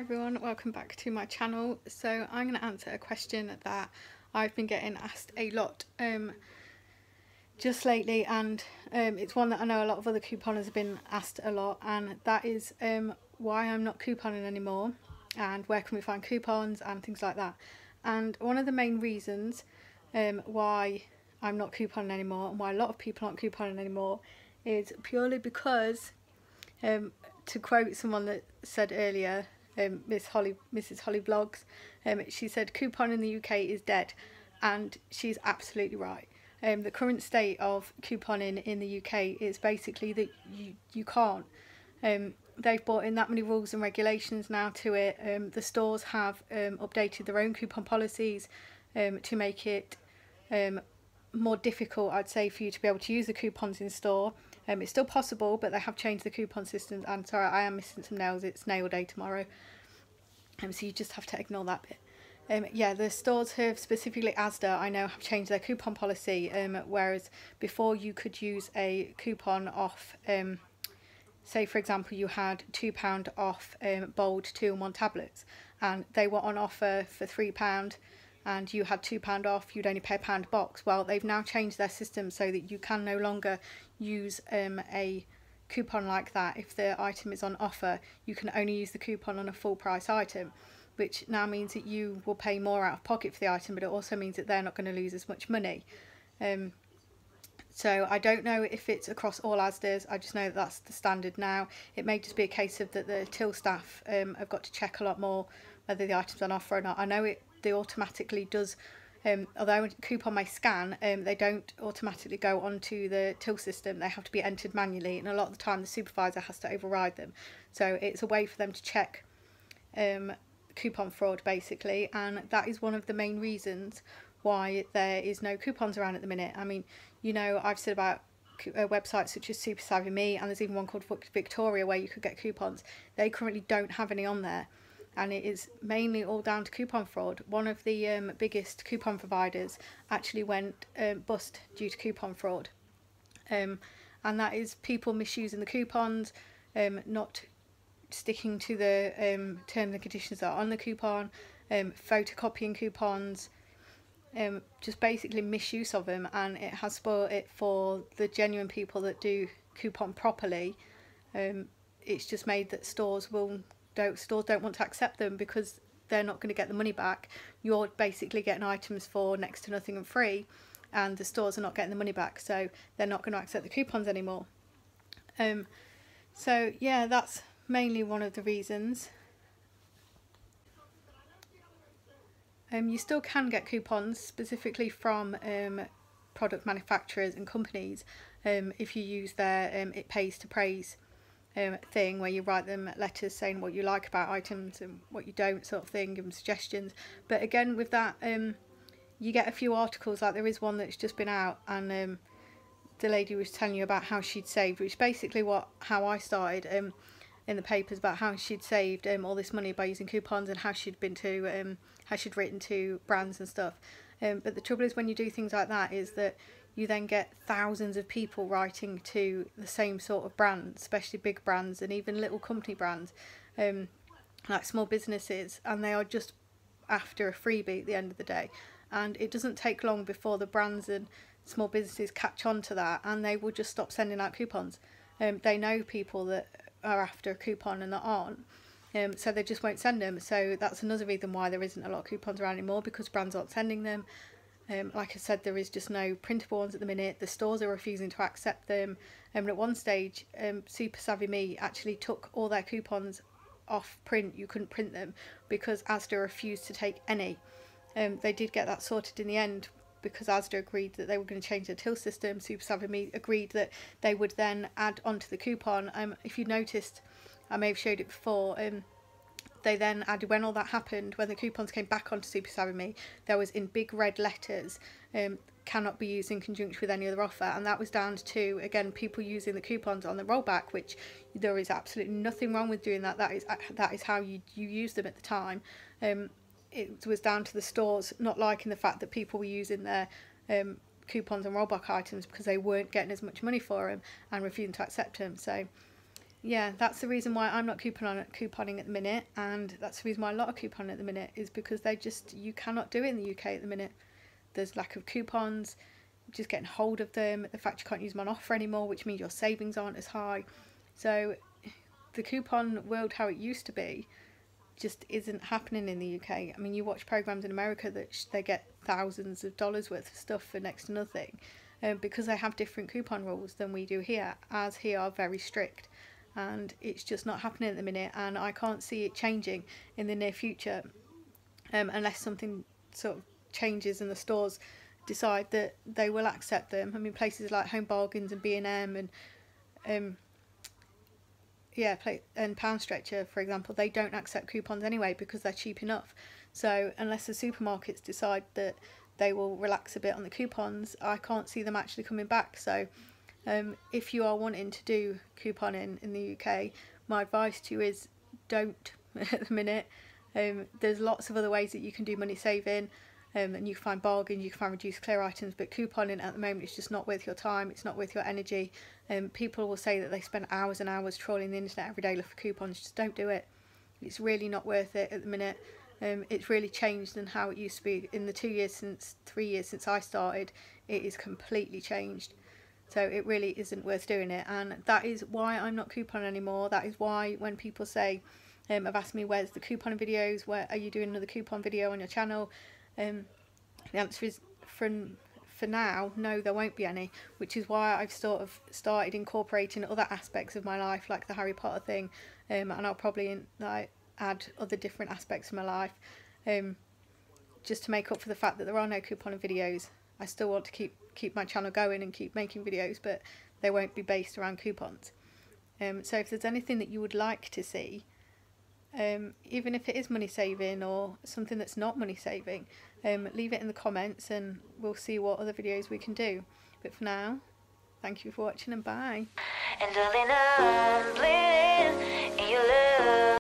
Everyone, welcome back to my channel. So I'm going to answer a question that I've been getting asked a lot just lately, and it's one that I know a lot of other couponers have been asked a lot, and that is why I'm not couponing anymore and where can we find coupons and things like that. And one of the main reasons why I'm not couponing anymore and why a lot of people aren't couponing anymore is purely because to quote someone that said earlier, Mrs. Holly Vlogs, she said coupon in the UK is dead, and she's absolutely right. The current state of couponing in the UK is basically that you can't. They've brought in that many rules and regulations now to it. The stores have updated their own coupon policies to make it more difficult, I'd say, for you to be able to use the coupons in store. It's still possible, but they have changed the coupon systems. And sorry, I am missing some nails. It's nail day tomorrow, so you just have to ignore that bit. Yeah, the stores have, specifically Asda, I know, have changed their coupon policy, whereas before you could use a coupon off, say for example you had £2 off Bold 2-in-1 tablets, and they were on offer for £3 and you had £2 off, you'd only pay £1 a box. Well, they've now changed their system so that you can no longer use a coupon like that. If the item is on offer, you can only use the coupon on a full price item, which now means that you will pay more out of pocket for the item, but it also means that they're not going to lose as much money. So I don't know if it's across all Asda's. I just know that that's the standard now. It may just be a case of that the till staff have got to check a lot more whether the item's on offer or not. I know they automatically does, although a coupon may scan, they don't automatically go onto the till system. They have to be entered manually, and a lot of the time the supervisor has to override them. So it's a way for them to check coupon fraud, basically, and that is one of the main reasons why there is no coupons around at the minute. I mean, you know, I've said about websites such as Super Savvy Me, and there's even one called Victoria where you could get coupons. They currently don't have any on there, and it is mainly all down to coupon fraud. One of the biggest coupon providers actually went bust due to coupon fraud, and that is people misusing the coupons, not sticking to the terms and conditions that are on the coupon, photocopying coupons, just basically misuse of them, and it has spoiled it for the genuine people that do coupon properly. It's just made that stores don't want to accept them because they're not going to get the money back. You're basically getting items for next to nothing and free, and the stores are not getting the money back, so they're not going to accept the coupons anymore. So yeah, that's mainly one of the reasons. You still can get coupons specifically from product manufacturers and companies if you use their It Pays to Praise thing, where you write them letters saying what you like about items and what you don't, sort of thing, give them suggestions. But again, with that, you get a few articles, like there is one that's just been out, and the lady was telling you about how she'd saved, which is basically how I started in the papers, about how she'd saved all this money by using coupons, and how she'd written to brands and stuff. But the trouble is, when you do things like that, is that you then get thousands of people writing to the same sort of brands, especially big brands and even little company brands, like small businesses, and they are just after a freebie at the end of the day. And it doesn't take long before the brands and small businesses catch on to that, and they will just stop sending out coupons. They know people that are after a coupon and that aren't, so they just won't send them. So that's another reason why there isn't a lot of coupons around anymore, because brands aren't sending them. Like I said, there is just no printable ones at the minute. The stores are refusing to accept them. And at one stage, Super Savvy Me actually took all their coupons off print. You couldn't print them because Asda refused to take any. They did get that sorted in the end, because Asda agreed that they were going to change their till system. Super Savvy Me agreed that they would then add onto the coupon. If you noticed, I may have showed it before, they then added, when all that happened, when the coupons came back onto Super Savvy Me, there was in big red letters, cannot be used in conjunction with any other offer, and that was down to, again, people using the coupons on the rollback, which there is absolutely nothing wrong with doing that. That is how you use them at the time. It was down to the stores not liking the fact that people were using their coupons and rollback items because they weren't getting as much money for them and refusing to accept them. So yeah, that's the reason why I'm not couponing at the minute, and that's the reason why a lot of couponing at the minute is because you cannot do it in the UK at the minute. There's lack of coupons, just getting hold of them, the fact you can't use them on offer anymore, which means your savings aren't as high. So the coupon world, how it used to be, just isn't happening in the UK. I mean, you watch programs in America that they get thousands of dollars worth of stuff for next to nothing, because they have different coupon rules than we do here, as here are very strict. And it's just not happening at the minute, and I can't see it changing in the near future, unless something sort of changes and the stores decide that they will accept them. I mean, places like Home Bargains and B&M and and Pound Stretcher, for example, they don't accept coupons anyway because they're cheap enough. So unless the supermarkets decide that they will relax a bit on the coupons, I can't see them actually coming back. So if you are wanting to do couponing in the UK, my advice to you is don't at the minute. There's lots of other ways that you can do money saving, and you can find bargains, you can find reduced clear items, but couponing at the moment is just not worth your time, it's not worth your energy. People will say that they spend hours and hours trawling the internet every day looking for coupons. Just don't do it. It's really not worth it at the minute. It's really changed than how it used to be in the 3 years since I started. It is completely changed. So it really isn't worth doing it, and that is why I'm not couponing anymore. That is why when people say, have asked me where's the coupon videos, where are you doing another coupon video on your channel, the answer is for now, no, there won't be any, which is why I've sort of started incorporating other aspects of my life, like the Harry Potter thing, and I'll probably add other different aspects of my life, just to make up for the fact that there are no couponing videos. I still want to keep my channel going and keep making videos, but they won't be based around coupons. So if there's anything that you would like to see, even if it is money saving or something that's not money saving, leave it in the comments and we'll see what other videos we can do. But for now, thank you for watching and bye. And darling, I'm bleeding in your love.